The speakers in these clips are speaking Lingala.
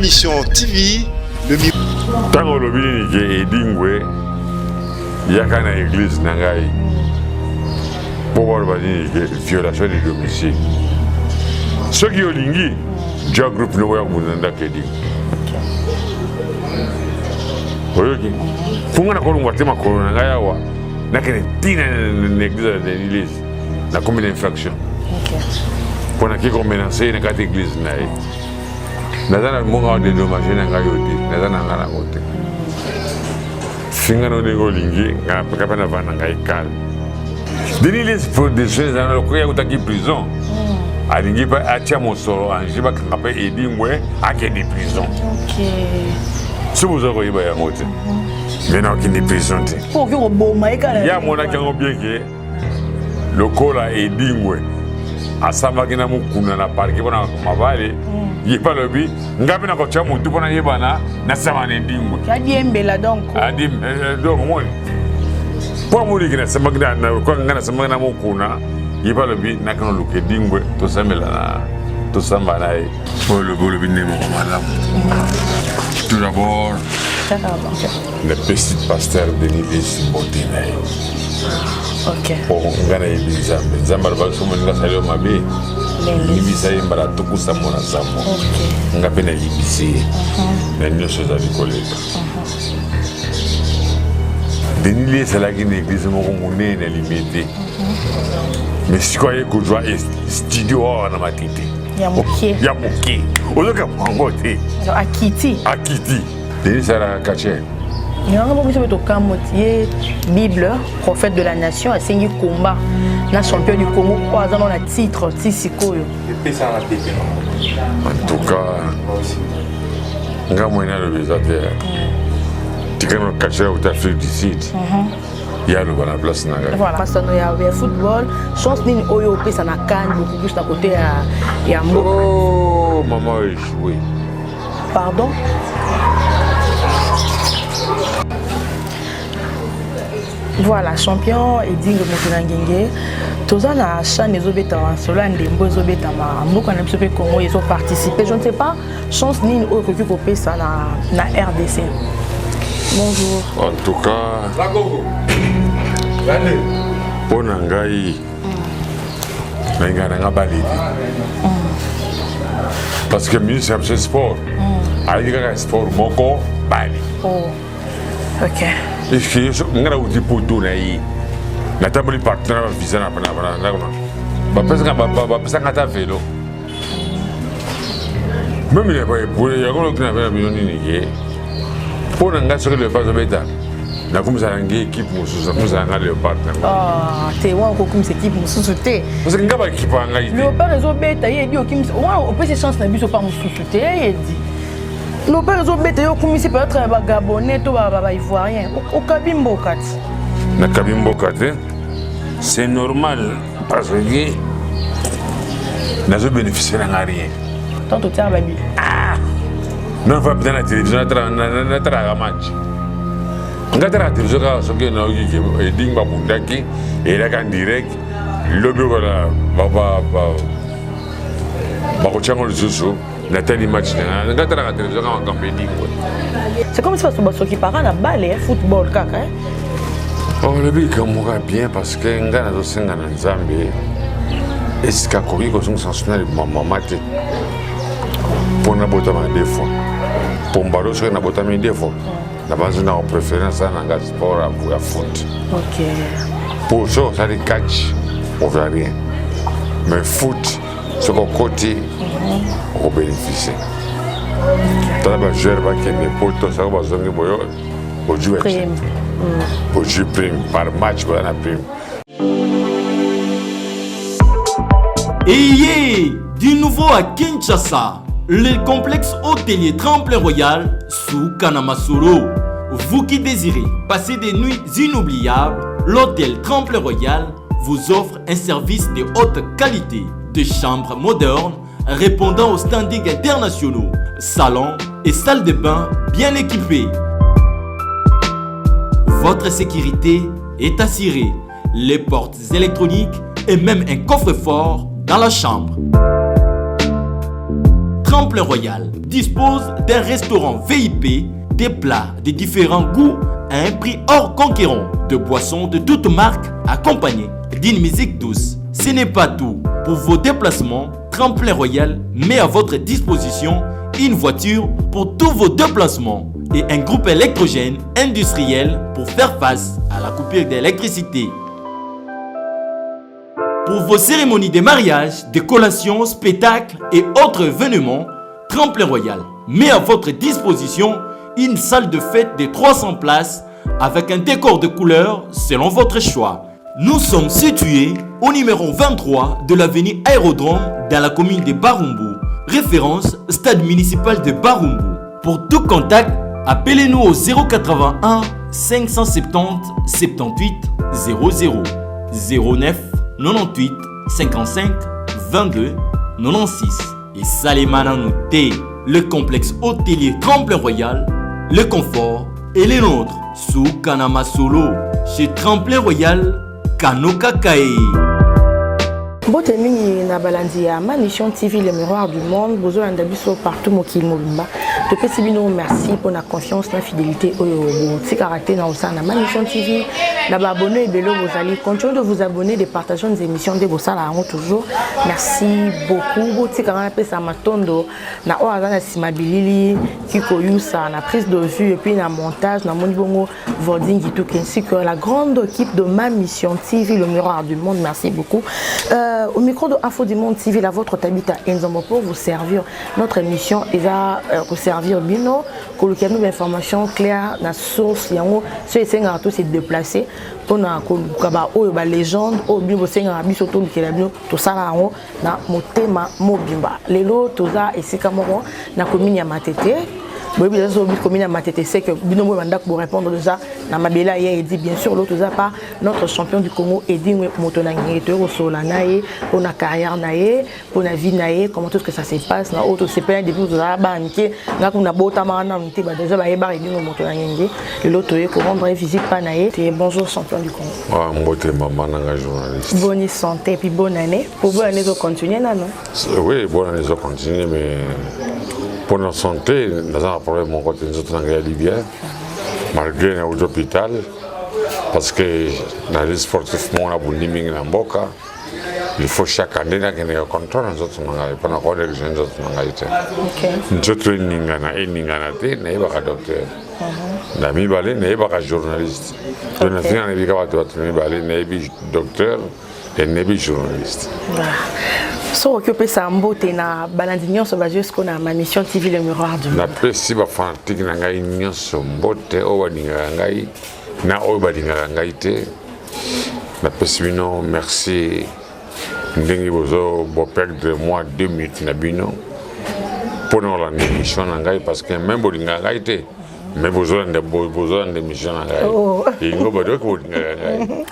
émission TV, le Tango lobini ni edingwe yakana église nangai. Pour bani violation de domicile. Ce qui olingi, déjà groupe no work munanda kedi. Oyoki. Funga na kolungwa tema corona ngaya wa. Nakene tina l'église de l'église. Na combien d'infraction. OK. Pour na kiko menacer na kati église na yi. Nazana munga de dommage na ngayo di. Nazana ngana kote. Finga no nego lingi ngana peka na vana ngai kal. L'église pour des choses dans le coin où tu prison. Alingi pa atia mosoro anjiba kanga edingwe ake di prison. OK. Si vous avez ya mote. Maintenant qui ni prison te. Pour que boma ekala. Ya mona kango bien que le kola edingwe asamba kina mukuna na parki bona mabale. Yepa lobi ngapi na ko cha mutu bona yebana na sama ne edingwe. Ya diembela donc. Adim donc moi. Pour mourir que na sama kina na ko ngana sama na mukuna. Yepa lobi na kan luke dingwe to samela na to samba na e. Pour le bolo bi nemo madame. Tout d'abord, le petit pasteur de l'église Botinay. OK. Pour ngana ibiza, nzamba ba somo nga salio mabe. Libisa imbara tokusa mona samo. OK. Nga pena libisi. Na nyosho za bikoleka. Denile sala ki na église moko monene limité. Mais si quoi que je vois studio na matite. Ya moké. Ya moké. Ozoka pangote. Akiti. Akiti. Denile sala kache. Il y a un moment où Kamotier, Bible, prophète de la nation, a signé combat. Na champion du Congo, 3 ans dans le titre, Tissikoyo. En tout cas, nga moina le visateur. Tu connais le cachet au Afrique du Sud. Il y a le bon la place naga. Voilà, parce qu'il y a le football, chance d'une Oyo ça na Cannes, beaucoup plus à côté à Mbo. Oh, maman a échoué. Pardon? Voilà, champion et digne de Motinangenge. Tous en a chan les obétants, cela des beaux obétants, beaucoup en absolu Congo, ils ont participé. Je ne sais pas, chance ni une autre qui ça na RDC. Bonjour. En tout cas, pour Nangaï, Nangaï balidi. Parce que ministre c'est sport. Aïe, sport, moko, bali. Oh, OK. Est-ce que ngara uti poto na yi na tabali partenaire visa na ba pesa ngata vélo même il est pas pour ya ko na ba million ni ke pour nga sur le pas beta na comme ça ngé équipe mususu comme ça nga le partenaire Ah, t'es ouais ko comme cette équipe mususu té parce que nga ba équipe nga yi le pas réseau beta y dit okim on peut se chance na biso pas mususu té y dit no pas réseau beta yo komisi peut-être ba gabonais to ba ivoirien au kabimbo kat na kabimbo kat c'est normal parce que nazo bénéficier na rien tant au tiers babi non va bien la télévision na tra match ngatra télévision ka so que na oki ke ding ba bundaki et là en direct lobi wala ba ko chango le zuzu na tali match na ngatra la télévision ka campagne. C'est comme si parce que parle na balle football kaka hein. Oh le but comme bien parce que ngana do senga na Nzambe est-ce que ko ko son sanctionner maman te pour na botama des fois pour mbalo sur na botama des fois la base na préférence na nga sport à foot. OK. Pour ça ça les catch on va rien mais foot ce qu'on côté on bénéficie. T'as pas jouer ba que mes potes ça va zongi boyo au jouer pour jouer prime par match pour la prime. Et du nouveau à Kinshasa, le complexe hôtelier Tremplin Royal sous Kanamasoro. Vous qui désirez passer des nuits inoubliables, l'hôtel Tremplin Royal vous offre un service de haute qualité, de chambres modernes répondant aux standings internationaux, salons et salles de bain bien équipées. Votre sécurité est assurée, les portes électroniques et même un coffre-fort dans la chambre. Tremplin Royal dispose d'un restaurant VIP, des plats de différents goûts à un prix hors conquérant, de boissons de toutes marques accompagnées d'une musique douce. Ce n'est pas tout. Pour vos déplacements, Tremplin Royal met à votre disposition une voiture pour tous vos déplacements et un groupe électrogène industriel pour faire face à la coupure d'électricité. Pour vos cérémonies de mariage, de collations, spectacles et autres événements, Tremplin Royal met à votre disposition une salle de fête de 300 places avec un décor de couleurs selon votre choix. Nous sommes situés au numéro 23 de l'avenue Aérodrome dans la commune de Barumbu, référence stade municipal de Barumbu. Pour tout contact, appelez-nous au 081 570 78 00 09 98 55 22 96 et Salimana Nouté, le complexe hôtelier Tremplin Royal, le confort et les nôtres sous Kanama Solo chez Tremplin Royal Kanoka Kae. Botemini na balandi ya Mission TV, le miroir du monde. Bozo andabiso partout mokili mobimba. To pesi bino merci pour la confiance, la fidélité au petit caractère na osana Mission TV. Na ba abonné ebelo bozali, continuez de vous abonner, de partager nos émissions de bosala toujours. Merci beaucoup. Boti kanga pesa matondo na oazana simabilili kiko yusa na prise de vue et puis na montage na moni bongo volding tout ainsi que la grande équipe de Mission TV, le miroir du monde. Merci beaucoup. Au micro de Info du Monde TV, la vôtre habite à Enzombo pour vous servir. Notre émission est à vous servir bino, que nous avons des informations claires, la source, ceux qui sont tous se déplacer pour na légende, au bibo senga biso to lukela bino to sala ngo na motema mobimba. Lelo toza esika moko na commune ya Matete. Oui, bien sûr, commune à Matete, c'est que Bino Manda pour répondre déjà, na Mabela hier dit bien sûr l'autre pas notre champion du Congo Edi Motonangi au Solanae pour la carrière nae, pour la vie nae, comment tout ce que ça se passe, na autre c'est pas depuis de la banque, na kuna bota mana nti ba déjà ba eba Edi Motonangi, l'autre est pour rendre visite pas nae, c'est bonjour champion du Congo. Ah, mbote maman nanga journaliste. Bonne santé et puis bonne année. Pour bonne année de continuer là non? Oui, bonne année de continuer mais pour notre santé, nous avons un problème mon côté nous autres en Libye, malgré l'hôpital, parce que dans les sportifs, on a beaucoup de Mboka. Il faut chaque année qu'il y ait un contrôle, nous autres pas encore les gens nous autres. Nous autres n'avons pas de docteur. Nous n'avons pas de journaliste. Nous n'avons pas de docteur et nous n'avons journaliste. So occupé ça mbote na balandinyo so ba jusqu'au na Mission TV le miroir du monde. Na pesi ba fanatique na ngai nyonso mbote o baninga ngai na o baninga ngai te. Na pesi bino merci ndenge bozo bo perdre moi 2 minutes na bino pour la émission na ngai parce que même boninga ngai te. Mais besoin de mission na ngai. Ingo bodo ko boninga ngai.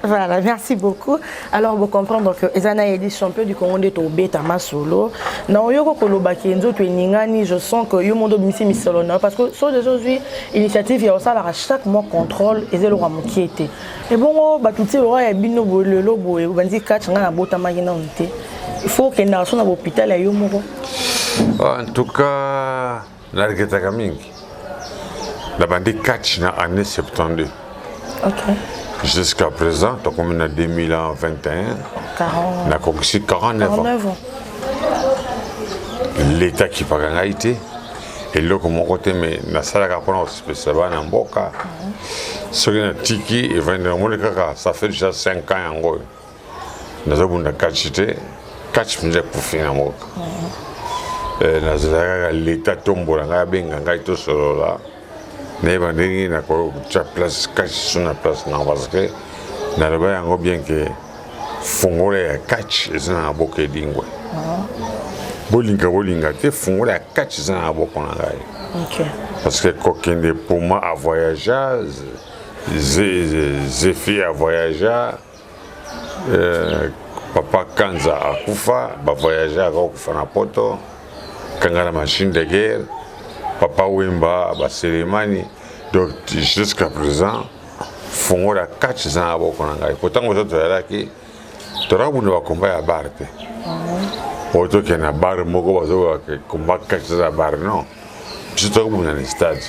Voilà, merci beaucoup. Alors, vous comprendre que Ezana est champion du Congo de Tobeta Masolo. Non, yo ko loba kenzo to ningani, je sens que yo mondo misi misolo parce que so aujourd'hui initiative ya osala à chaque mois contrôle et zelo ramokiete. Et bon ba tuti ora ya bino bolelo boye bandi catch nga na bota magina onte. Il faut que na so na hôpital ya yo moko. En tout cas, na reketa mingi. La bandi catch na année 72. OK. Jusqu'à présent, donc on est en 2021, on a conquis 49 ans. L'État qui parle en Haïti, et là, comme on côté, mais la salle à prendre spécial en Boka, ce qui est tiki et 20 ça fait déjà 5 ans en gros. Nous avons 4 minutes pour finir en Boka. L'État tombe dans la benga, tout solo là. Mais bandingi na ko place catch sur la place na parce que na le yango bien que fongole catch ezana boke dingwe bolinga te fongole catch ezana boke na ngai. OK. Parce que kokende pour moi à voyager j'ai fait à voyager papa Kanza akufa ba voyager akufa na poto kanga la machine de guerre. Papa Wimba, Baselemani, donc jusqu'à présent, font la 4 ans à Bokonanga. Pourtant, vous êtes là qui, tu as un combat à Barte. auto qui na bar moko bazo combat catch la bar non surtout comme dans le stade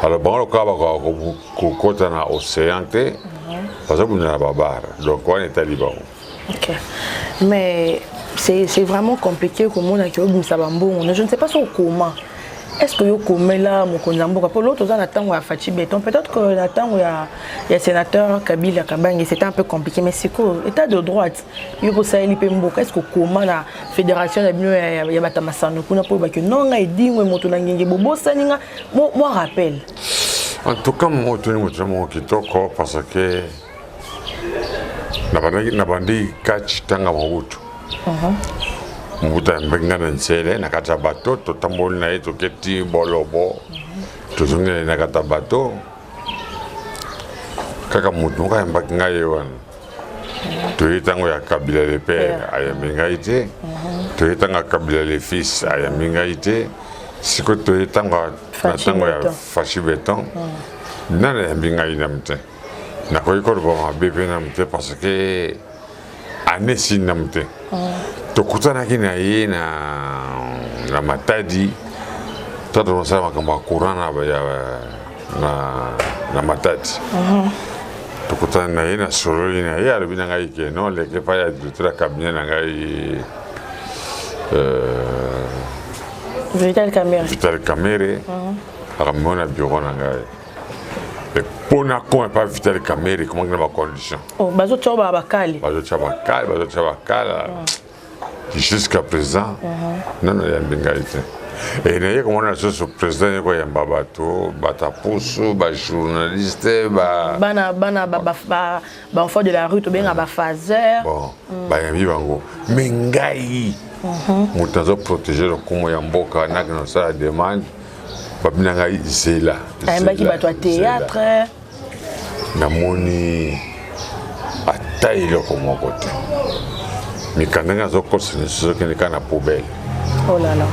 alors bon le cas ko kota na océan te parce que na bar donc on est libre. OK. Mais c'est vraiment compliqué comment on a que je ne sais pas sur comment. Est-ce que vous avez là mon konzambo pour l'autre on attend à Fachi Béton peut-être que attend il y a sénateur Kabila Kabange c'était un peu compliqué mais c'est quoi état de droite il faut ça il peut mboka est-ce que comment la fédération ya batamasano kuna pour que non nga idingwe moto na ngenge bobo saninga moi rappel en tout cas moi toni moto kitoko parce que na bandi catch tanga mabutu muta mbengana nsele na kata bato to tamboli na eto keti bolobo to zongele na kata bato kaka mutu ka mbaki ngaye wan to yitango ya Kabila le père aya mengaite to yitanga Kabila le fils aya mengaite siko to yitango na tango ya Fachi Béton nana ya mengaite namte na ko ikoro ba bebe namte parce que anesi namte tokutana kina ye na Matadi tata mosala makambo kurana na Matadi tokutana na ye na sololi na ye alobi na ngai ke non leke pa ya directeur ya cabinet na ngai Vital Kamerhe akamona bureau na ngai pona ko pas Vital Kamerhe comment na ba condition bazo tchoba bakali jusqu'à présent non il y a bengaïté et il y a comme on a ce président quoi ya babato batapusu ba journaliste bana enfant de la rue to benga ba fazer bon ba yami bango mengai mutazo protéger le komo ya mboka na que ça demande ba binanga zela ayamba ki bato théâtre na moni ataille le komo côté mais quand on a ce cours c'est ce qui est na poubelle oh là là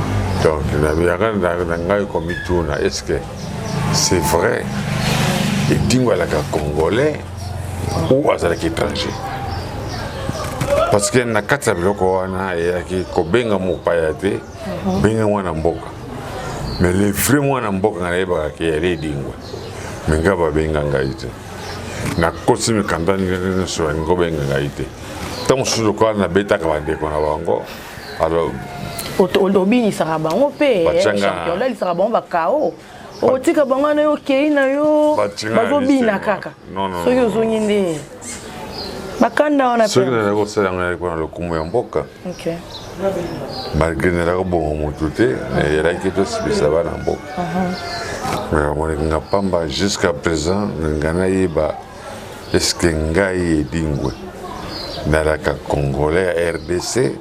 donc na biaka na ngai comme tout na est-ce que c'est vrai et dingo la congolais ou azalaki étranger parce que na kata biloko wana yaki ko benga mopaya te benga mwana mboka mais les vrais mwana mboka ngayeba ke yele dingwe menga ba benga ngai te na kosi mikandani ngene so ngo benga ngai te tant sur le corps na beta ka bande ko na bango alors Odobini Sarabango pe champion là il Sarabango va KO otika bango na yo kei na yo bazobina kaka so yo zonginde bakanda wana pe so na ko sa ngana ko na lokumu ya mboka OK malgré na ko bon motute mais il a qui to sibisa bana mboka mais on nga pamba jusqu'à présent ngana yiba est-ce que ngai dingwe na la congolais RDC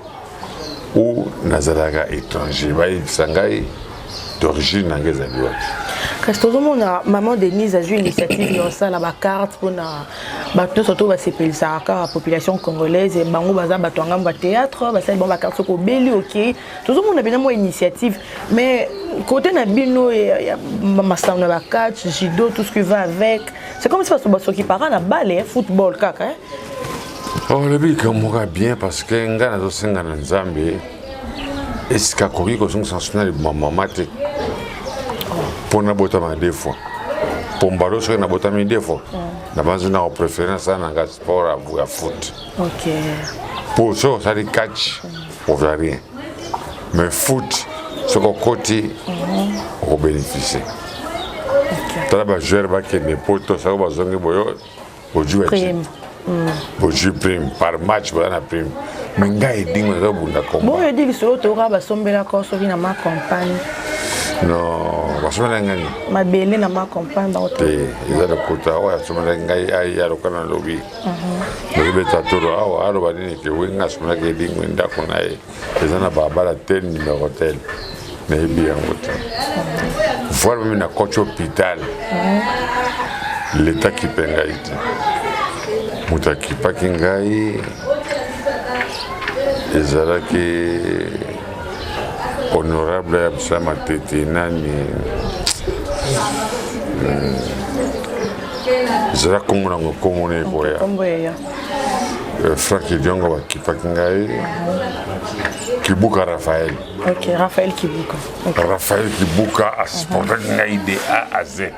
ou nazalaka étranger bayi sangai d'origine anglaise parce que tout le monde a maman Denise a joué l'initiative dans ça la carte pour na bato surtout va s'appeler ça la population congolaise et bango baza bato ngamba théâtre ba ça bon ba carte ko beli OK tout le monde a bien moi initiative mais côté na bino ya masam na ba catch judo tout ce qui va avec c'est comme si parce que qui parle na balle football kaka hein. Oh le but comme moi bien parce que ngana zo senga na Nzambe est-ce que koki ko son sanctionner maman te pour na botama deux fois pour mbalo so na botama deux fois na banzo na préférence na nga sport à foot OK pour ça les catch pour rien mais foot ce qu'on côté on bénéficie tala ba joueur ba ke ne poto ça ba zongi boyo au jouer je prime par match voilà prime mais ngai dingo za bunda comme bon je dis que solo to ba sombela ko so na ma campagne non ba sombela ngani ma bele na ma campagne ba oto eza de kota wa sombela ngai ai ya lokana lobi lobi tatoro awa alo ba ni ke winga sombela ke dingo ndako nae eza na baba tel numéro tel na bien ngota voir même na coach hôpital l'état qui penga ite mutaki pakingai ezalaki honorable Absama Tete nani ezala komona ngokomone koya Franck Diongo bakipaki ngai Kibuka Raphaël. Ok, Raphaël Kibuka. Okay. Raphaël Kibuka a supporté ngai de A à Z.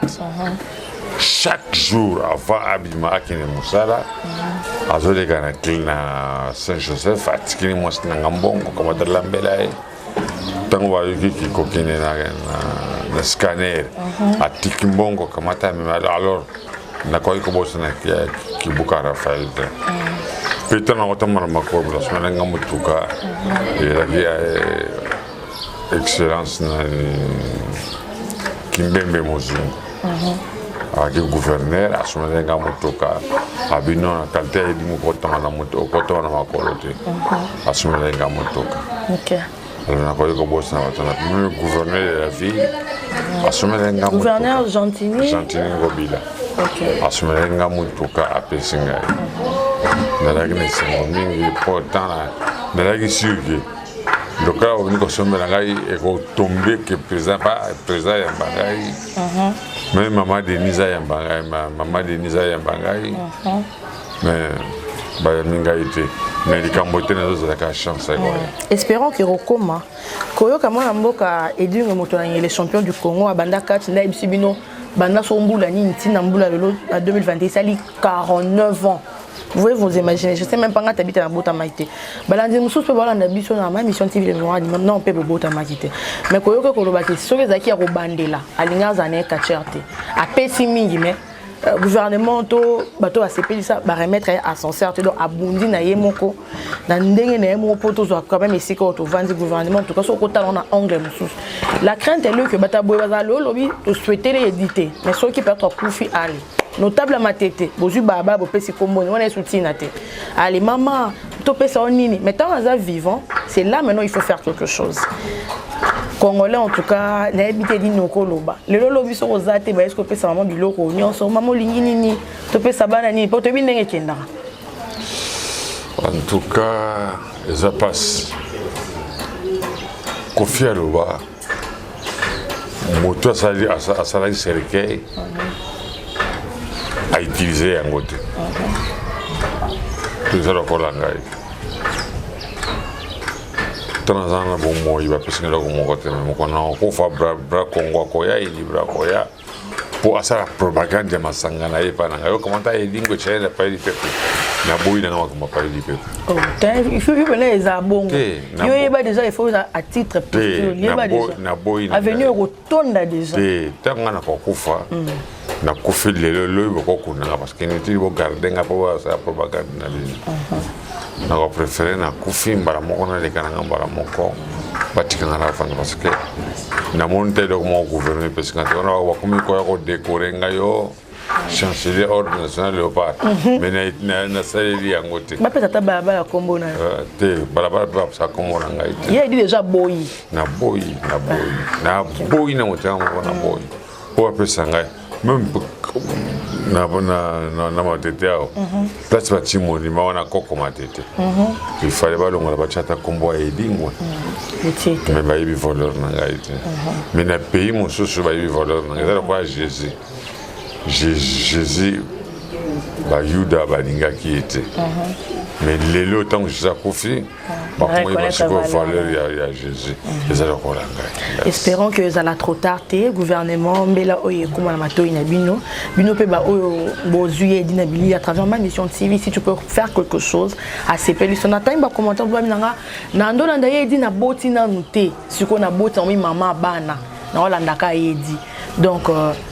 Chaque jour avant Abima Akine Moussala, azoleka na klina Saint-Joseph atikini mwasi na ngambongo kama de lambela tango ba yuki kokine na scanner atiki mbongo kama ta alors na koi ko bosana Kibuka Raphaël. Peut-être na otama na makoro la semaine ngamutuka et excellence na Kimbembe Mozungu. Avec le gouverneur, à ce moment-là, à Bino, à Kalté, il dit que à ce moment-là, ok. Alors, on a le gouverneur de la ville, à ce moment-là, gouverneur Gentini Gobila. À ce moment-là, à Pessinga. Dans la Guinée, c'est important. Dans la Guinée, le cas où nous sommes tombé que président Yambangaï, même maman Denisa Yambangaï, mais mais les Cambodgiens ont la chance. Espérons qu'il recoma. Koyo kama mboka Edwin Motolangi les champions du Congo à Banda 4 na Ibsibino Banda Sombula ni Ntina Mbula en 2021 ça lit 49 ans. Vous pouvez vous imaginer, je ne sais même pas quand tu habites à Bota Maïté. Balandi Moussous peut voir la mission dans ma mission TV, non, on peut Bota Maïté. Mais quand on a des choses qui sont bandées à l'ingazane, Kacherte, à Pessiming, mais le gouvernement, bateau a CP, ça va remettre à son cercle, à Bundi, na Yemoko, dans Ndenge, Nemo, quand même ici, quand on vend le gouvernement, en tout cas, sur le côté, on a anglais Moussous. La crainte est que Bataboué va le lobby, de souhaiter les éditer, mais ceux qui peuvent être Koufi Ali. Notable à ma tête, Bozu Baba, Bopesi Kombo, on est soutien. Allez, maman, topé ça en nini. Mais tant qu'on est vivant, c'est là maintenant il faut faire quelque chose. Congolais en tout cas, n'habitez dit nos coloba. Le lolobi sur aux athées, est-ce que peut ça maman biloko, ni on sort maman lingini, topé ça banani, pour te bien n'engagenda. En tout cas, ça passe. Kofi Aloba, moto à salarié serikei. À utiliser un côté. Tout ça, on l'a gagné. Tant que ça, bon, il va passer là comme mon côté. Mais quand on fait bras Congo koya, il libra koya. Pour ça la propagande de Masangana et pas n'anga. Comment t'as dit que tu es pas du peuple. Na boy n'a pas parlé du peuple. Oh, il faut que les abons. Il y a déjà il faut à titre personnel. Il y a déjà. Na boy. Avenue retourne déjà. Tant qu'on a pas kufa. Na kofi le beaucoup na parce que nous devons garder nga pour ça propagande na lui. Na ko préférer na kofi mbara moko na lekana mbara moko batika na rafa parce que na monte de mon gouvernement parce que on a comme ko décorer nga yo chancelier ordre national léopard mais na saleli yangote. Ma pesa tababa ya kombo na. Te balabala pa ça kombo na nga ite. Il dit déjà boyi. Na boyi na motema na boyi. Pour pesa nga même na ma tete ao place bati monument wana koko ma tete il fallait balongola bachata kombo ya edingwa mais bayibi voleur na ngai te mais na pays mosusu bayibi voleur na ngai ezala kwa Jésus bayuda balingaki ete mais lelo ntango Jésus akufi bakomoyi basiko valeur ya Jésus ezala kola ngai. Espérons que ça la trop tard te gouvernement mbela oye kuma na matoi na bino pe ba oyo bozuye dinabili à travers ma mission TV si tu peux faire quelque chose à ces pélisson attend ba commentaire ba minanga na ndola ndaye di na boti na nute siko na boti en maman bana na wala ndaka yedi. Donc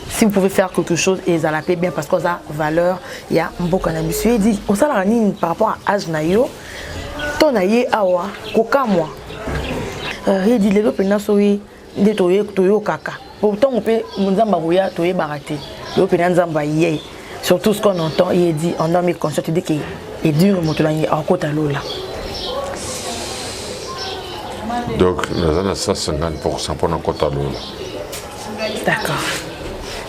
si vous pouvez faire quelque chose et ça la paie bien parce que ça valeur il y a mboka na bisu dit au sala nini par rapport à âge na yo ton aye awa kokamwa il dit les autres nasoyi de toyo kaka pourtant on peut nzamba roya toye baraté le pe nzamba yé surtout ce qu'on entend il dit on a mis conscience de que et dur motolangi à kota lola. Donc nous avons 150% pour notre kota lola. D'accord.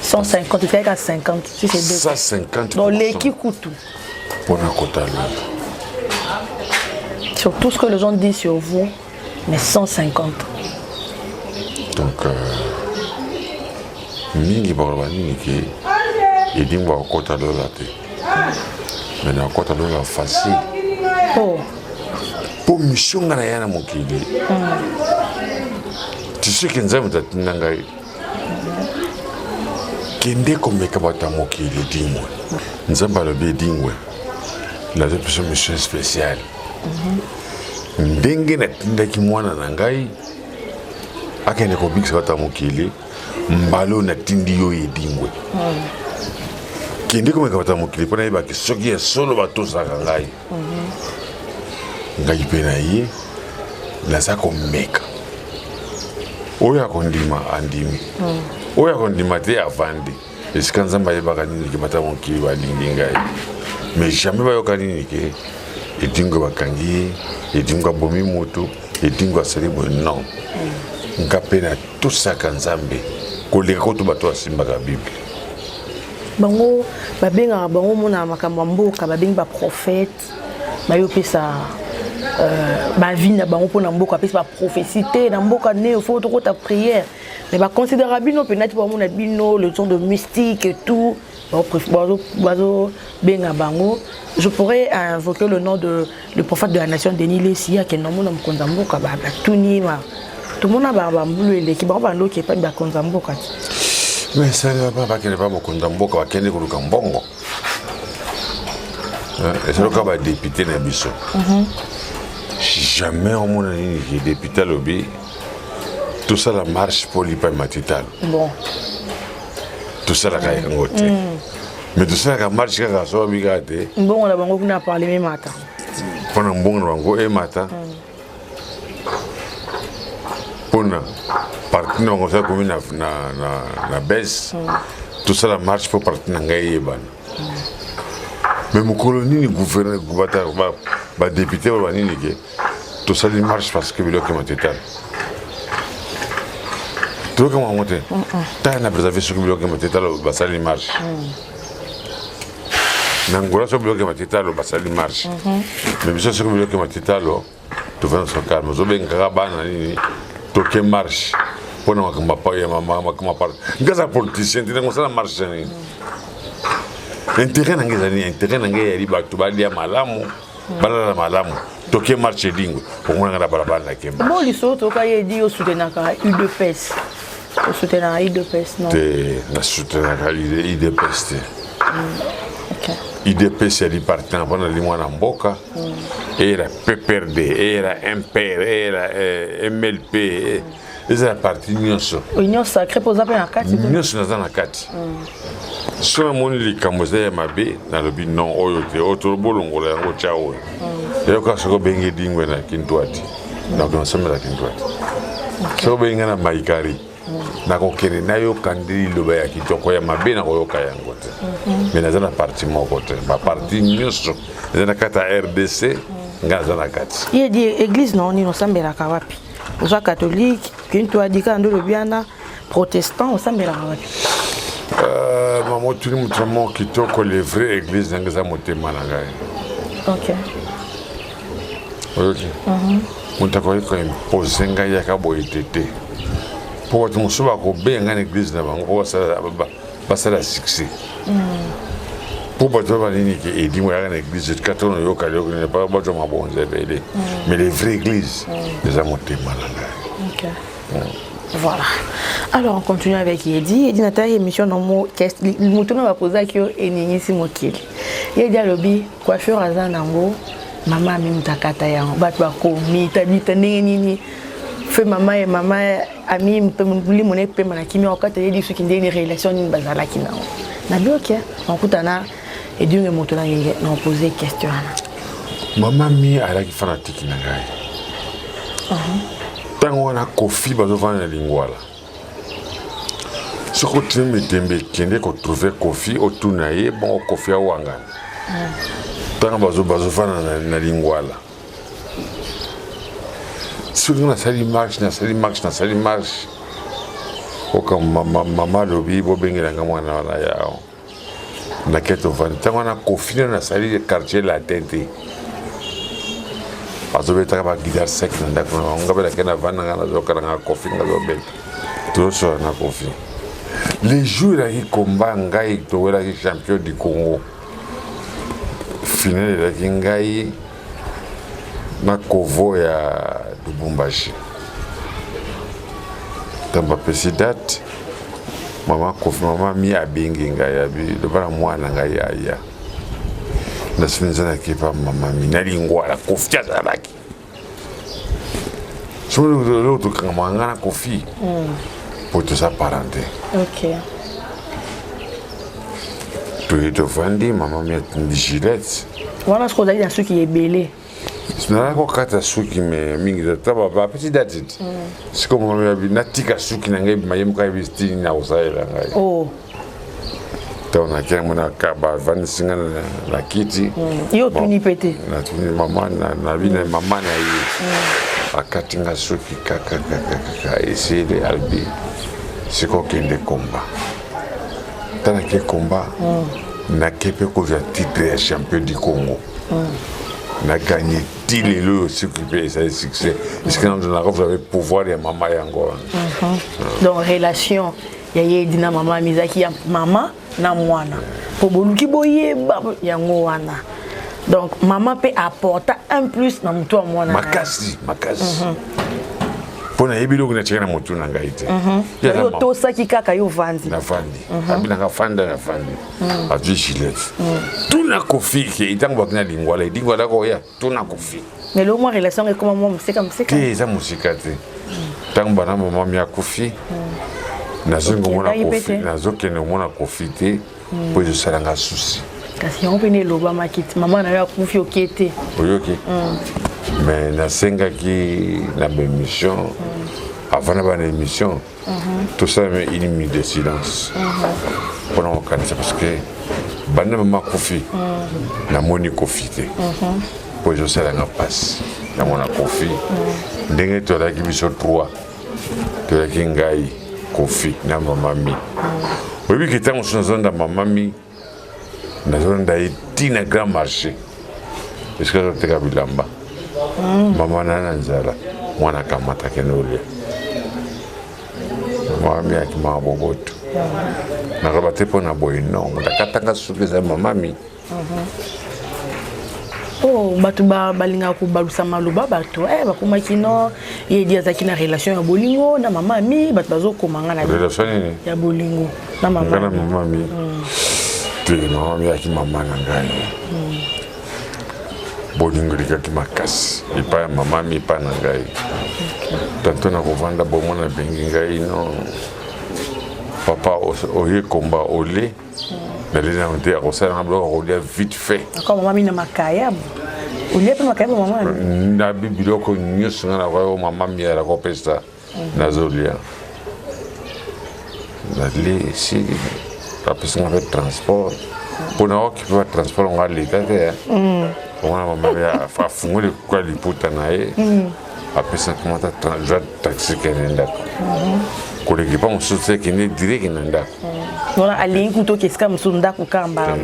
150, il fait qu'à 50, si c'est 150. Donc l'équipe coûte tout. Pour notre kota lola. Sur tout ce que les gens disent sur vous, mais 150. Donc, mingi barabani qui et dit va kota lola te. Mais na kota lola facile. Oh. Pour mission ngana yana mokili. Tu sais que nzambe tatinda ngai. Kende komeka bata mokili dingwe. Nzambe alobi dingwe. La mission spéciale. Ndenge natindaki mwana na ngai akende kobikisa bata mokili mbalo natindi yo edingwe. Kende komeka bata mokili mpona yebaki soki ya solo batosaka ngai. Ngai mpe na ye naza komeka oyo akondima andimi oyo akondima te avandi esika nzambe ayebaka nini ke bata mokili balingi ngai mais jamais bayoka nini ke edingo bakangi ye edingo abomi moto edingo asali boye non nga mpe na tosaka nzambe koleka koto bato basimbaka bible bango babengaka bango mona makambo ya mboka babengi baprophète bayopesa vie na bango mpona mboka apesi baprophétie te na mboka ne faut tokota prière mais baconsidéra bino penati bamona bino le temps de mystique et tout bazobenga bango. Je pourrais invoquer le nom de le prophète de la nation Denis Lesia qui est nommé dans Konza mboka batuni ma tout le monde a bambulu eleki bango bando qui est pas Konza mboka. Mais ça ne va pas qu'elle pas Konza mboka bakende koluka mbongo. Et c'est le cas de député na biso. Jamais au monde qui est député lobby. Tout ça la marche pour l'IPA Matital. Bon. Tout ça la caille. Mais tout ça la marche qui a soit bigate. Bon on a bango kuna parler même matin. Pendant bon bango et matin. Pona parti na ngosa commune na baisse. Tout ça la marche pour partir na ngai ban. Mais mon colonie ni gouverneur ba député ba nini ke tout ça il marche parce que le que Matital. Tu vois comment on monte? T'as un préservé sur le bloc de Matital au Bassali marche. N'angola sur le bloc de Matital au Bassali marche. Mais bien sur le bloc de Matital, tu vas dans calme. Zo ben karabana ni toke marche. Pour nous comme papa et maman comme parle. Gaza politicien, tu n'as pas marche ni. Intérêt n'angé ali ba tu ba dia malamu. Bala malamu. Toke marche dingo. Pour moi ngana barabara na kemba. Bon liso to ka ye di o soutenaka UDPS. O soutenaka UDPS non. Te na soutenaka UDPS. OK. IDPS est parti en pendant les mois en Boca, era PPRD, era MPR, era MLP, et c'est la partie Nyonso. Union sacrée pour zapper en 4. Nyonso dans la 4. Sur le monde, les Camousais Mabé, dans le bin non, Oyote, Otobolongo, la Rochao. Et au cas où Bengue Dingwe na Kintuati, donc on se met à Kintuati. So Bengue na Maïkari. Na kokere na yo kandili loba ya kitoko ya mabe na koyoka yango te mais na zana parti moko te ba parti nyonso zana kata RDC ngaza na kati ye di église non ni osambela ka wapi oza catholique kintu adika ndo lobiana protestant osambela ka wapi mamo tuni mutramo kitoko les vraies églises ngaza motema na ngai. OK. Mutako ko impose ngai ya ka boyitete pour que nous soyons bien en église, nous passer la succès. Pour que nous soyons en église, mais les vraies églises, les amours OK. Voilà. Alors on continue avec Yedi. Yedi n'a émission dans mon test. Le mouton va poser que Eningisi Mokili. Yedi a lobby coiffure à Zanango. Maman même takata yango. Batwa ko mi tabita nini. Fait maman et maman ami mpemuli moné pema na kimi okata yedi su ki ndeni relation ni bazala ki nawo na bi OK on kutana et dingue moto na ngenge na poser question maman mi ala ki fanatique na ngai tango na kofi bazo vana lingwala soko teme tembe kende ko trouver kofi otuna ye bon kofi awanga tango bazo vana na lingwala. Si on a sali marche, au comme maman lobby, bobengé la gamme na yao. Na keto van, tant on a confiné na sali quartier la tente. Parce que tu as guidar sec, on a fait la van na zoka na coffee na zobel. Tout ça na coffee. Les jours là qui combat ngai to wela champion du Congo. Final la ngai na kovo ya Lubumbashi. Tamba pesi date mama kofi mama mi abengi ngai abi do bana mwana ngai aya. Na sinza na kipa mama mi na lingwa la kofi tazalaki. Solo l'autre quand mangana kofi. Pour tout ça parenté. OK. Tu es offendé maman mi a gilette. Voilà ce qu'on a dit dans ceux qui est belé. Sinala ko kata suki me mingi za taba ba petit datit. Siko mo na tika suki na ngai mayem ka bisti na usaila ngai. Oh. Tona kia mona ka ba van singa na kiti. Yo tuni pété. Na tuni mama na bina mama na yi. Akatinga suki kaka essayer albi. Siko kende combat. Tana ke combat. Na kepe ko ja titre champion du Congo. Na gagné les lots s'occuper ça succès est-ce que dans la vous avez pouvoir ya mama yango donc relation ya yedi na mama mizaki ya mama na mwana po boluki boye yango wana donc mama peut apporter un plus na mutu wa mwana makasi pona yebilo kuna chekana mutu na ngaite yo to saki kaka yo vandi na vandi abina ka fanda na vandi aju chilete tuna kofi ke itango bakina lingwala ko ya tuna kofi mais le moins relation est comment moi c'est comme ça ke za musika te tango bana mama mi akofi nazongo mona kofi nazokene mona kofi te po je salanga souci kasi on peut ne loba makiti mama na ya kofi okete oyoki mais na senga qui na émission avant la émission tout ça mais une minute de silence pour nous organiser parce que bana mama kofi na moni kofi te pour je sais la passe na mona kofi ndenge to la ki biso 3 to la ki ngai kofi na mama mi oui qui tant sur zone de mama mi na zone d'Haïti grand marché est-ce que tu as bilamba mama na nzala mwana kamata kenole mama ya kima boboto na rabate pona boy non ndakatanga suki za mama mi oh batu balinga ko balusa maluba batu bakoma kino ye dia za kina relation ya bolingo na mama mi batu bazokomanga na relation ni ya bolingo na mama mi te mama mi ya kima mama ngai bolingo likaki makasi epa ya mama mi epa na ngai tanto na kovanda bomona bengi ngai no papa oye komba ole nalina nte akosala na biloko kolia vite fait encore mama mi na makaya olie pe makaya mama na biloko nyonso nga na koyo mama mi ala kopesa nazolia nali si apesa nga pe transport mpona okipe ba transport nga leta te on a fait fungole kwa liputa nae apesa kamata transat taxi kenenda ko le kipa mosutse kene direct nenda wala alingu to keska msunda kukamba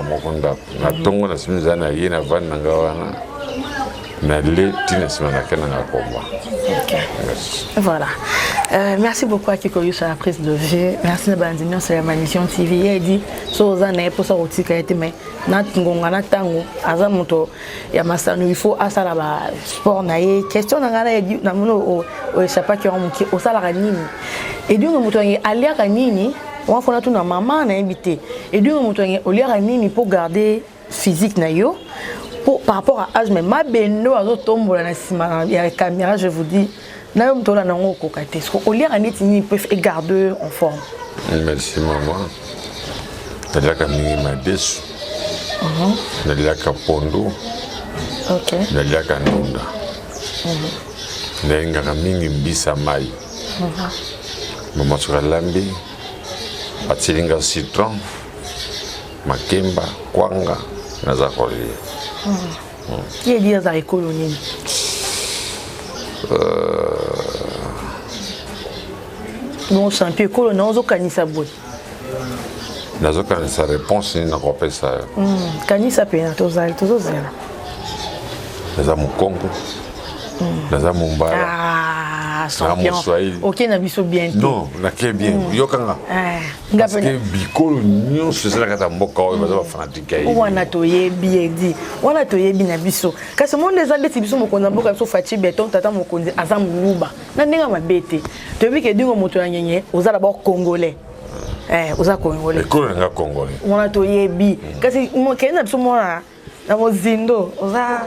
moko ndako na tongo na simiza na ye na van nanga wana na le tina simana kana na komba. Voilà. Merci beaucoup à Kikoyo sur la prise de vue. Merci à Bandinion sur la Manition TV. Il dit Soza n'est pas sorti qui a été mais Natungonga Natango Azamoto Yamasano il faut asala ba sport nae question nangana ya na muno o chapa qui ont au salaire nini et donc moto alia kanini on fa na maman na invité et donc moto alia nini pour garder physique na yo pour par rapport à âge mais ma beno azotombola na sima ya caméra je vous dis na yo mtola na ngoko kate so o lire neti ni peut garder en forme. Merci maman. Nalaka mingi madesu. Nalaka pondo. OK. Nalaka ndunda. Nalaka mingi mbisa mai. Mama tsukalambi. Atilinga citron. Makemba, kwanga na zakolia. Qui est dit à écolonie? Bon champion écolo non zo kanisa boy. Nazo kanisa réponse ni na kopesa. Kanisa pena tozali tozozela. Naza mukongo. Naza mumbala. voilà, champion. Ok, na biso bien. Non, na ke bien. Yokanga. Parce que bikolo nyon se la kata mboka o baza fanatique ai. Wana toyebi edi. Wana toyebi na biso. Kasi monde ezali ti biso mokonza mboka biso Fachi Beton tata mokonzi aza muluba. Na ndinga mabete. Toyebi ke dingo moto ya nyenye ozala ba congolais. Oza congolais. Ekolo nga congolais. Wana toyebi. Kasi mo kena biso mona na mozindo oza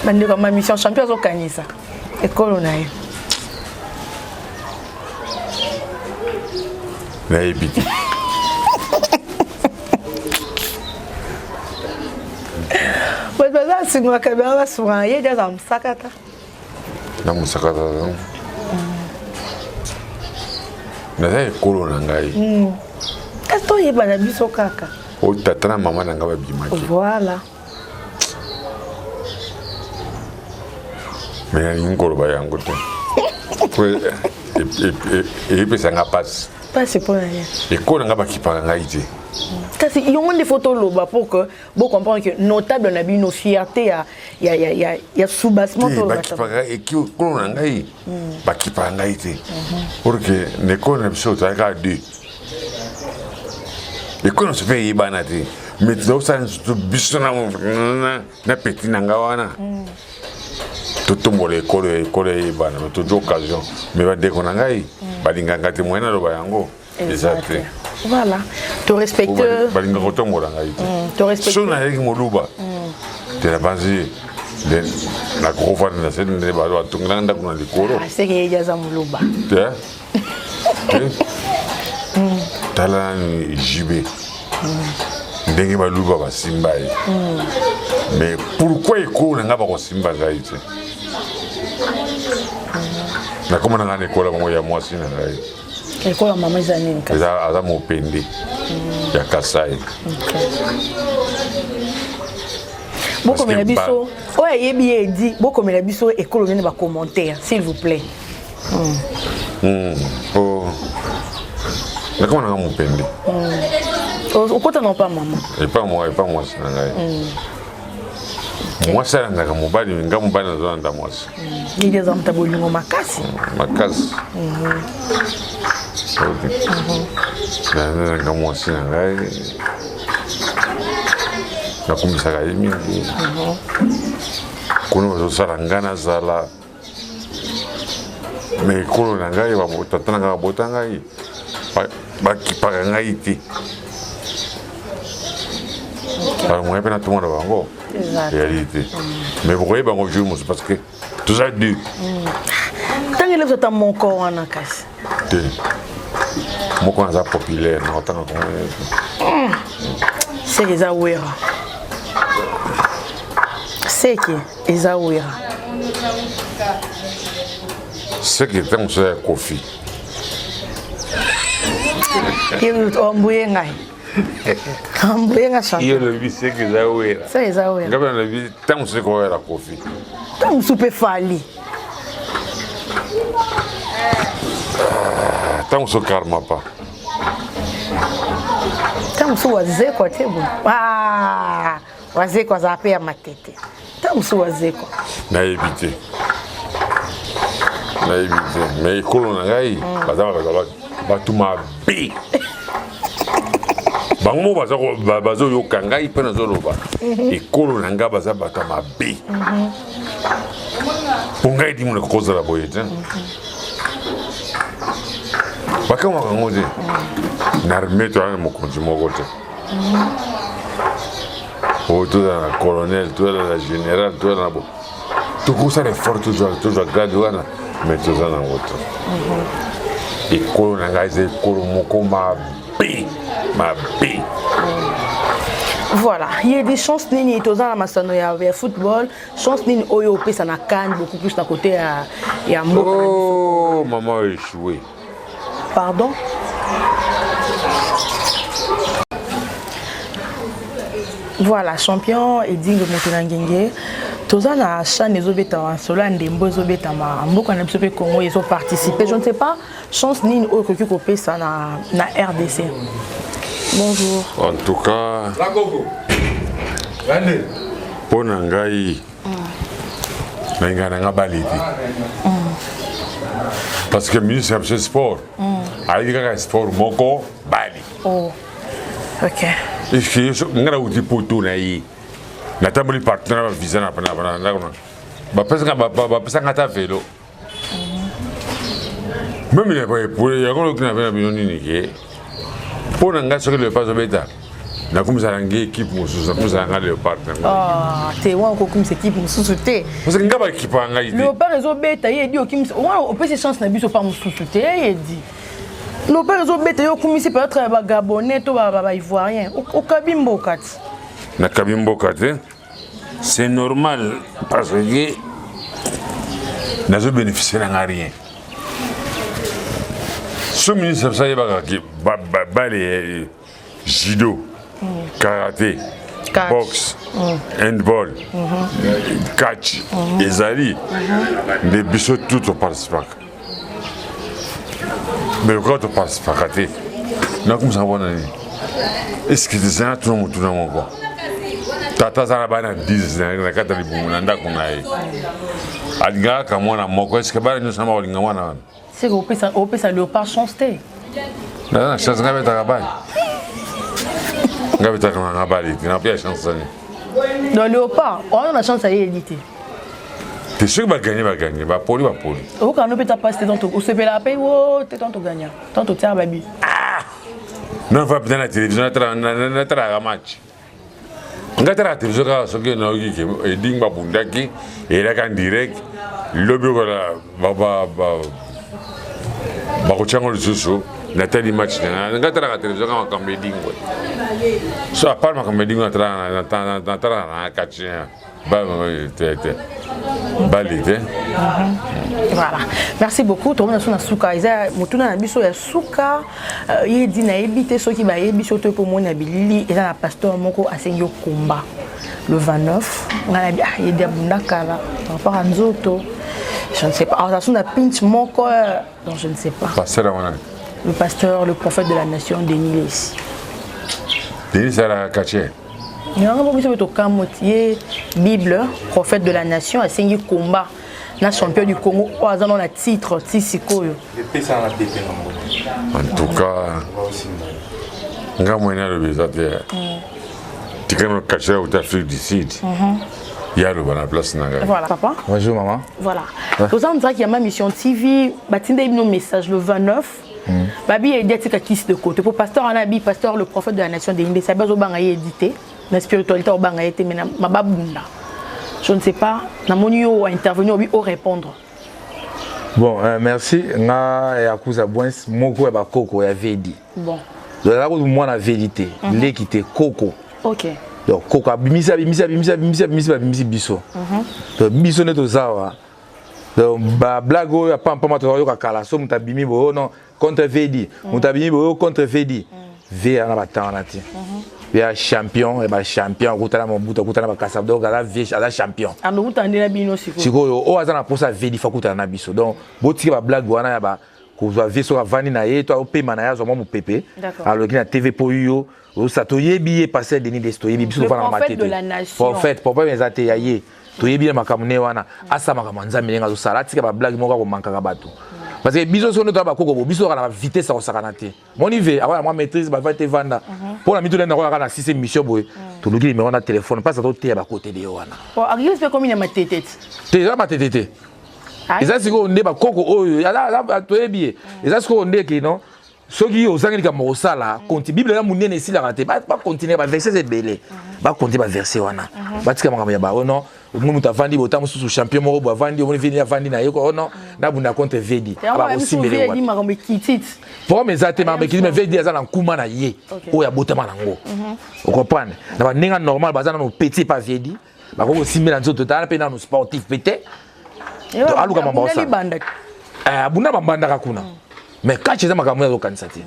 bandeko ma mission champion azokanisa ekolo na ye nayebi te bato baza asungaka bia basunga ye ti aza mosakata na mosakata naza ekolo na ngai kasi toyeba na biso kaka o tata na mama na ngai babimaki voilà me nalingi koloba yango te epesanga pasi pasi mpona ye ekolo na ngai bakipaka ngai te kasi yongo nde fo toloba pour que bocomprendre que notable na bino fierté ya soubassement bakipaka ekolo na ngai bakipaka ngai te pour que nekolo na biso tozalaka deux ekolo na so mpe eyebana te mais tozosala surtout biso na peti na ngai wana totombola ekolo eyebana mais toza occasion mais badeko na ngai balingaka te moye naloba yango eza te voilà to respecte balinga kotombola ngai te so nayeki moluba te na banzi nakokofanda na sene nde batongelanga ndako na likolo seke yeji aza moluba tala nani jibe ndenge baluba basimba ye mais pourquoi ekolo na ngai bakosimba ngai te nakoma na ngai na ekolo bango ya mwasi na ngai ekolo mama eza nini kasi aza mopende ya Kasai bokomela biso oyo ayebi ye edi bokomela biso ekolo nini bacommentaire s'il vous plaît nakoma na ngai mopende okota na pa mama epa mwasi na ngai mwasi alandaka mobali nga mobali nazolanda mwasi yedi aza moto bolingo makasi makasi nalandaka mwasi na ngai nakumisaka ye mingi kuna bazosala ngai nazala me ekolo na ngai tata na ngai babota ngai bakipaka ngai te moye mpe natomona bango eyali te mais bokoyeba bango jour mosu parce que toza deux ntango elebi ata moko wana kasi te moko naza populaire na kotanga kongo seke eza wera seke eza wera seke ntango mosu ya kofi ombuye ngai ombuye nga champion iyo lobi seke eza wera seke eza wera ngabe nalobi ntango mosu ekoyela kofi ntango mosu mpe fali ntango mosu karma pa ntango mosu wazekwa te bo wazekwa azala mpe ya matete ntango mosu wazekwa nayebi te mais ekolo na ngai baza bato mabe bango mo bazoyoka ngai mpe nazoloba ekolo na ngai baza bato mabe mpo ngai dimona kokozala boye te bakamwaka yango te na arme toyana mokonzi moko te oyo tozala na colonel tozala na général tozala na bo tokosala effort tozwa grade wana mais toza nango te ekolo na ngai eza ekolo moko mabe voilà il y a des chances nini toza na masano ya football chance nini oyo opesa na CAN beaucoup plus na côté ya mboka oh maman a échoué pardon voilà champion edingo moto na ngenge toza na chaîne ezobetama solo ya ndembo ezobetama mboka na biso mpe Congo ezoparticiper je ne sais pas chance nini oyo okoki kopesa na RDC. Bonjour. En tout cas Pour Nangaï, Nanga Baliti. Parce que le ministre de sport, a dit que sport, Moko, Bali. Oh, ok. Et je suis pour tout. Na tambuli partenaire visa na pana ba pesa ngata vélo même il est pour il y a qu'on a fait une unique pour n'engager sur le pas de bêta na comme ça l'angue équipe musu ça comme ça le partenaire ah t'es ouais encore comme cette équipe musu t'es parce que ngaba équipe anga le pas réseau bêta il dit okim on peut se chance na biso pas musu t'es il dit le pas réseau bêta yo comme c'est peut-être ba gabonais to ba ivoirien au kabimbo kat na kabimbo kat c'est normal parce que nous avons bénéficié de rien. Ce ministre, ça y est, judo, karaté, boxe, handball, catch, ezali, des bisous tout au participant. Mais quand on participe, nous avons ça. Est-ce que c'est un tout le monde quoi? Tata Zarabana 10 na kata libungu nda kunai alinga kamwana moko est-ce que bala nyo sama olinga wana c'est au pesa léopard chance té na chance ngabe takabali ngabe takabali na pia chance ni dans léopard on a chance à éditer t'es sûr va gagner va poli au quand on peut passer dans ton se fait la paix oh t'es tant gagnant tant au tiers baby non va bien la télévision na tra match ngatara télévision ka soki na oki ke dingba bundaki et là en direct lobi ko la ba ko chango le susu na tali match na ngatara ka télévision ka kambe dingwe so apart ma kambe dingwe na tra na kachia ba tete balite. Voilà. Merci beaucoup. Tout le monde a souka. Isa mutuna na biso ya souka. Yedi na ebité ceux qui ba ebiso to pour mon abilili et la pasteur moko asenyo komba le 29. On a bien yedi abunda kala. On part en zoto. Je ne sais pas. Alors ça sonne pinch moko donc je ne sais pas. Le pasteur, le prophète de la nation Denis ici. Denis c'est la caché. Il y a un peu de Bible, prophète de la nation, a signé combat. Na champion du Congo, on a un titre, Tissiko. En tout cas, nga moyen le bisateur. Tu connais le caché au Afrique du Sud. Il y a le bon place naga. Voilà, papa. Bonjour maman. Voilà. Aux gens disent qu'il y a ma mission TV, batinde nos messages le 29. Babi a dit que qui de côté pour pasteur Anabi, pasteur le prophète de la nation des Indés, ça besoin banga édité. La spiritualité au banga été mais ma babunda. Je ne sais pas, na monio a intervenu au répondre. Bon, merci. Nga yakuza boins moko ya bakoko ya vedi. Bon. Donc là où moi la vérité, l'équité coco. OK. Donc coco bimisa biso. Donc biso ne to zawa. Donc ba blago ya pampa mato yo kakala so mutabimi bo non contre vedi. Mutabimi bo contre vedi. V na batana ti. Il y a champion, et bah champion, routana mon bout, routana ba kasabdo, gala vie, ala champion. Ah mais routana na bino siko. Siko o azana pour ça vedi fakuta na biso. Donc boti ba blague wana ya ba ko zo vie so vani na ye, toi o pe mana ya zo mo pepe. Alors qui na TV po yo, o sa to yebi passer Denis Desto yebi biso fana matete. Prophète de la nation. Prophète, papa mezate ya ye. To yebi makamune wana, asa makamanza melenga zo sala tika ba blague moko ko mankaka bato. Parce que biso so no to ba koko biso kana vitesse ko sakana te. Mon niveau avant moi maîtrise ba va te vanda. Pour la mitule na ko kana 6 mission boy. To luki numéro na téléphone pas ça to te ba côté de wana. Bon, arrive c'est comme une matete. Te za matete. Eza siko onde ba koko oyo ya to yebi. Eza siko onde ke non. Soki ozangeli ka mo sala, konti Bible na munene esila kate ba continuer ba verset ebele. Ba konti ba verset wana. Ba tika makambo ya ba ono. Omuntu tavandi botamu susu champion moko bo vandi omoni vini avandi na yeko ono na bunda contre vedi aba osimbele wa. Makambo kitit. Pour mes até makambo kitit mais vedi azana nkuma na ye. O ya botama nango. Vous comprenez? Na ba ninga normal bazana no petit pas vedi. Ba ko osimbela nzoto tala pe na no sportif pété. Aluka mambosa. Abunda bambanda kuna. Mais quand tu es makambo ya kanisa te.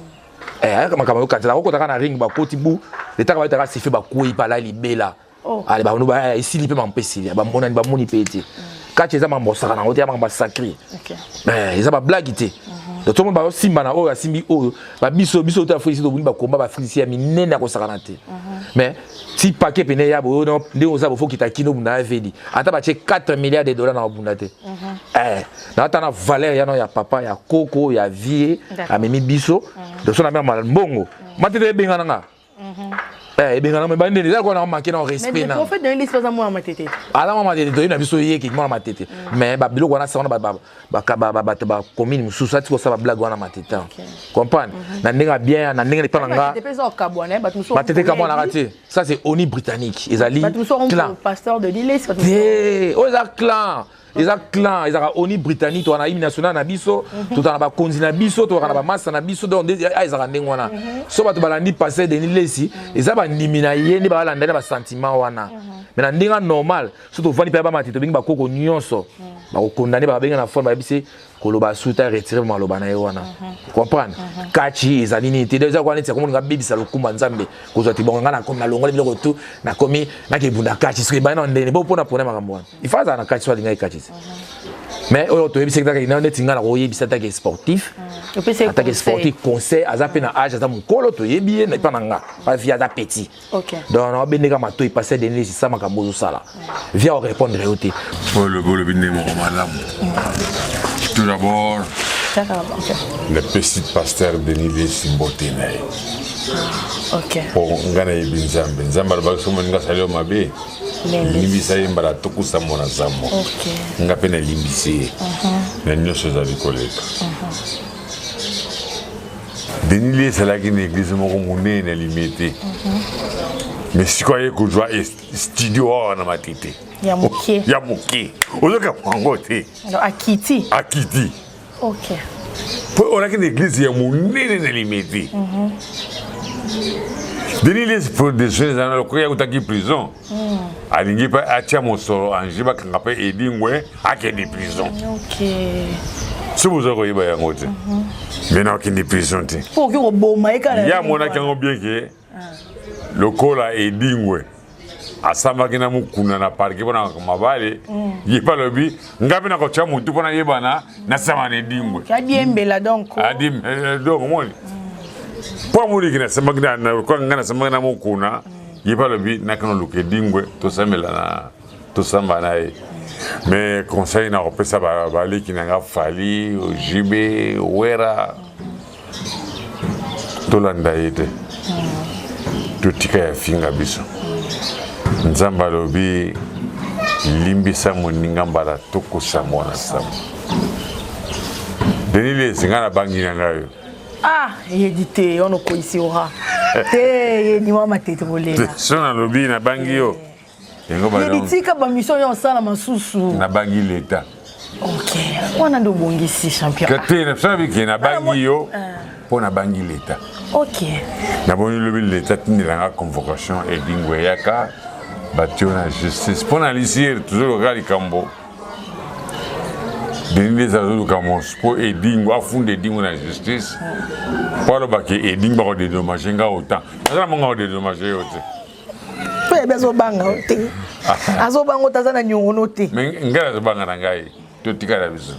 Makambo kanisa ko kotaka na ring ba koti bu letaka ba taka sife ba kuyi pala libela. Allez, bah, nous, bah, ici, il peut m'empêcher. Bah, mon ami, bah, mon ipété. Quand tu es à mon boss, on a un sacré. Mais ils ont pas blagué. donc tout le monde va simba na oyo simbi oyo ba biso to afrisi to buni ba komba ba afrisi ya minene ko sakana te mais si paquet pene ya bo no ndeko za bo faut kita kino bunda vedi ata ba che 4 milliards de dollars na bunda te na ata na valeur ya no ya papa ya koko ya vie amemi biso donc so na mema mbongo matete bengana nga bengana me bande déjà ko na manquer na respect na mais en fait dans l'histoire za moi matete ala mama matete to ina biso yeki mo na matete mais ba biloko na sa na ba commune mususu ati ko sa ba blague wana matete comprendre na ndinga bien na ndinga lepana nga matete kamo na rati ça c'est oni britannique ezali clan pasteur de l'île oh ça clan ils ont oni britannique to na hymne national na biso tout na ba konzi na biso to na ba massa na biso donc ils ont ndengwana so ba to balandi passer de l'île ils ont ba ndimina yeni ba landa ba sentiment wana mais na ndinga normal so to vani pa ba matete bingi ba koko nyonso ba ko condamner ba benga na forme ba bise koloba suta retirer maloba na wana comprendre kachi ezali ni te déjà kwa neti ko nga bebisa lokumba nzambe ko zo ti bonga na comme na longola biloko tout na komi na ke bunda kachi so ba na ndene bo pona pona makambo wana il faut ça na kachi so linga kachi mais oyo to yebisa que na neti nga na ko yebisa ta ke sportif attaque sportif conseil azape na âge aza mukolo to yebi na pa nga pa via da petit OK donc na beneka mato il passait des ça makambo zo sala via répondre réauté pour le bine mon madame. Tout d'abord, le petit pasteur Denis Les Simboténaï. Ok. Pour Ngana et Binzambe. Nzamba le Baksum Nga Salio Mabe. Limbisa Mbara Toku Samona Samo. Ok. Nga Pena Limbisi. Na Nyoso Zavi collègue. Denis Les c'est là qu'une église mon communé n'est limitée. Mais si quoi que je vois studio na matite. Ya muke. Ya muke. Ozoka pangote. Akiti. Akiti. OK. Pour on a qu'une église ya munene na limité. Denis Les pour des choses dans le coya utaki prison. Alingi pa atia mosoro anjiba kangapa edingwe ake di prison. OK. Si vous avez ya ngote. Maintenant qu'il di prison te. Pour que au boma ekala. Ya mona kango bien que le kola edingwe. Asamba kina mukuna na parke bona mabale yipa lobi ngabe na ko cha mutu bona yebana na sama ne dingwe kadiembela donc adim donc moni po muri kina samba kina na ko ngana samba na mukuna yipa lobi na kana luke dingwe to samela na to samba na mais conseil na opesa ba leki na fali jibe wera to landa yete to tika ya finga biso Nzamba lobi limbisa moninga mbala toko samona sam. Denis Les ngana bangi na ngayo. Édité on ko ici ora. Te ni mama tete bolela. Sona lobi na bangi yo. Yengo ba donc. Édité ba mission yo sala masusu. Na bangi l'état. OK. On a do bongisi champion. Kate na sabi ke na bangi yo. Pona bangi l'état. OK. Na boni lobi l'état tinilanga convocation et dingwe yaka. Battu la justice. Pour analyser toujours le gars du Cambo. Denis Les Azou Cambo. Pour aider, on va fonder la justice. Pour le bac aider, on va dédommager autant. On va dédommager autant. Peu besoin banga autant. Azo banga autant na nyongo autant. Mais ngala banga na ngai. To tika la biso.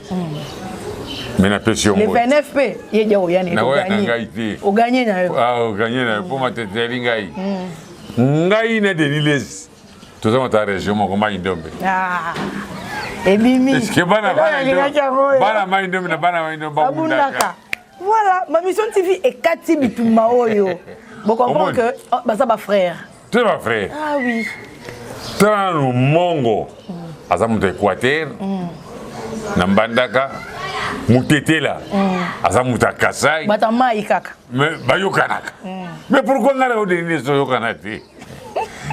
Mais na pression. Le 29p, yeye oyane to gagner. O gagner na yo. O gagner na pour matete ngai. Ngai na Denis Les. Tout ça, dans région, mon commande d'homme. Et Mimi. Est-ce que bana voilà, ma mission TV est Kati Bituma Oyo. Vous comprenez que ça va frère. C'est ma frère. Ah oui. Dans le Mongo, à ça mon Équateur, Nambandaka, Moutete là, à ça mon Kasai. Batama Ikaka. Mais Bayokanaka. Mais pourquoi on a donné ce Yokanate?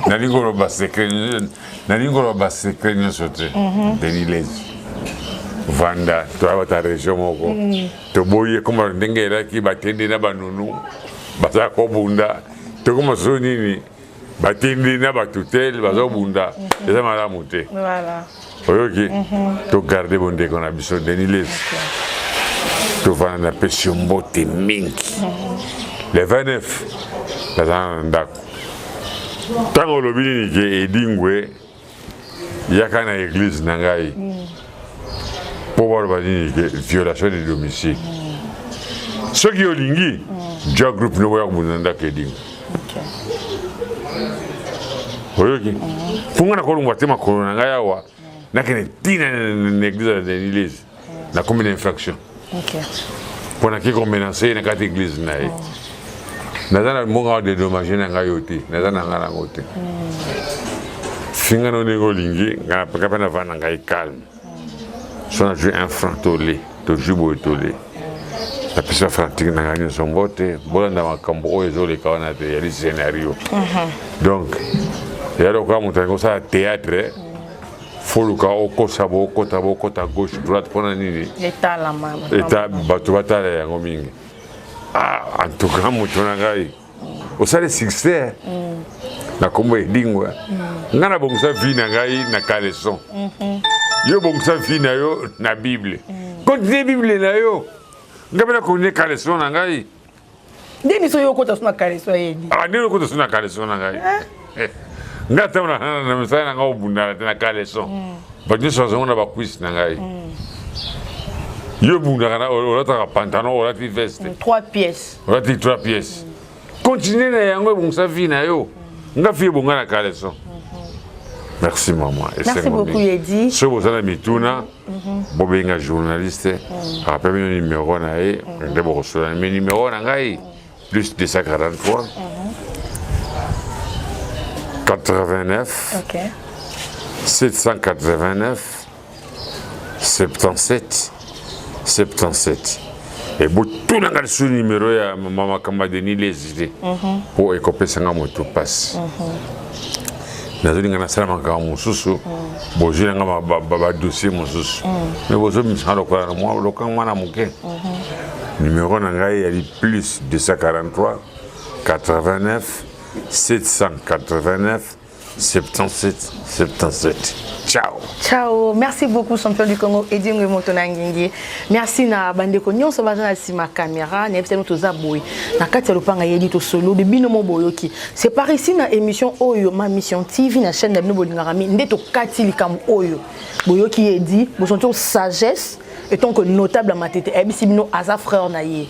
Nalingoro ba secret sote Denis Les Vanda to ta région moko to boye comme ndengera ki batende na banunu basa ko bunda to comme sonini batende na batutel bazo bunda eza malamu te voilà oyoki to garder bonde qu'on a biso Denis Les to vanda pesio mbote mingi le 29 la ndako tango lobini ke edingwe yaka na église na ngai pour voir badini ke violation de domicile ceux qui ont lingi déjà groupe no ya bunanda keding oyoki funga na kolungwa tema kolona ngaya wa na kene tina l'église de l'église na combien d'infraction pour na qui qu'on menacer na quatre église na ye nazana monga de dommage na ngayoti nazana ngana ngote finga no nego lingi ngana paka na vana ngai calme sona jouer un franc tolé to jubo tolé la pisa frantique na ngani sombote bolanda makambo oyo le kawana te ya scénario donc ya lo kwa mutango sa théâtre foluka okosabo okotabo okota gauche droite pona nini état la main état bato batala yango mingi en tout cas mutu na ngai osale succès na kombo edingwa ngana bongisa vie na ngai na kaleson yo bongisa vie na yo na bible continue bible na yo ngabela continue kaleson na ngai ndeni so yo kota suna kaleson yedi ndeni kota suna kaleson na ngai ngata na msana na ngao bunda na kaleson badini so na ba quiz na ngai yo bunda kana olata pantalon olati veste 3 pièces olati 3 pièces continue na yango bongisa vie na yo nga fie bonga na kaleson. Merci maman. Merci beaucoup Yedi. Ce que vous avez mis tout là, bobenga journaliste, rappelle mon numéro na e, ndebo recevoir mon numéro na ngai plus 243 89 789 77 77. Et tout le ce numéro ya maman kamba Denis les idées pour écoper sanga moto passe. Nazali ngana sala maka mususu boji nga ba dossier mususu. Mais bozo misalo kwa na moi lokan mwana muke. Numéro na ngai ya plus 243 89 789 77 77. Ciao. Ciao. Merci beaucoup, champion du Congo, Edingue Motonangenge. Merci na bandeko nyonso baza na sima caméra, na epse notre zaboui. Na kati lopanga yedi to solo de binomo boyoki. C'est par ici na émission Oyo, ma mission TV na chaîne na bino bolingarami ndeto kati likam Oyo. Boyoki yedi, bo sonto sagesse et tant que notable à ma tête. Ebisi bino aza frère na ye.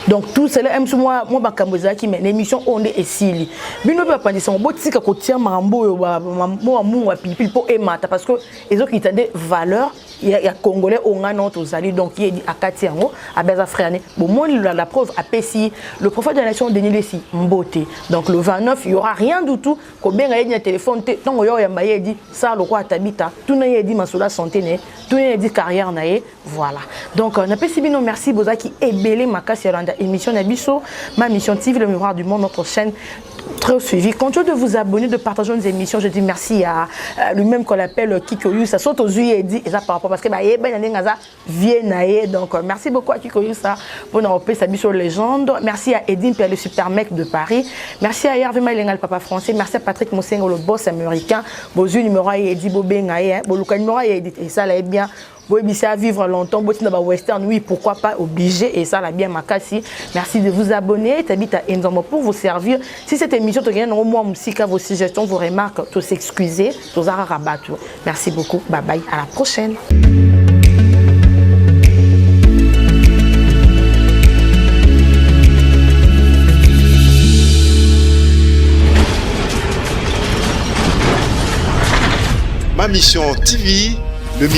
Donc tout cela aime sur moi bakamboza qui mais l'émission onde et sili bino ba pandisa mo botika ko tia marambo yo ba mo amu wa pilipili po emata parce que les autres qui tendent valeur il y a congolais au ngana to zali donc il dit akati yango abeza frère né bon moi la preuve a pesi le prophète de la nation Denis Lessi Mbote donc le 29 il y aura rien du tout ko benga yedi na téléphone tant yo ya mbaye dit ça le roi tabita tout na yedi masola santé né tout na yedi carrière na ye voilà donc na pesi bino merci bozaki ebele makasi ya émission Nabiso, ma mission TV, le miroir du monde, notre chaîne très suivie. Continuez de vous abonner, de partager nos émissions. Je dis merci à lui-même qu'on appelle Kikoyu. Ça saute aux yeux et dit, et ça par rapport parce que donc merci beaucoup à Kikoyu ça pour nous rappeler sa mission légende. Merci à Edine Pierre le super mec de Paris. Merci à Hervé Maïlenga le papa français. Merci à Patrick Mosengo le boss américain. Bozu numéro Edi Bobengaye, Boluka numéro Edi et ça là est bien. Vous à vivre longtemps, western, oui, pourquoi pas obligé, et ça l'a bien makasi. Merci de vous abonner, t'habites à Enzombo pour vous servir. Si cette émission te gagne, au moins, vos suggestions, vos remarques, tous s'excuser, tous rabattre. Merci beaucoup, bye bye, à la prochaine. Ma mission TV.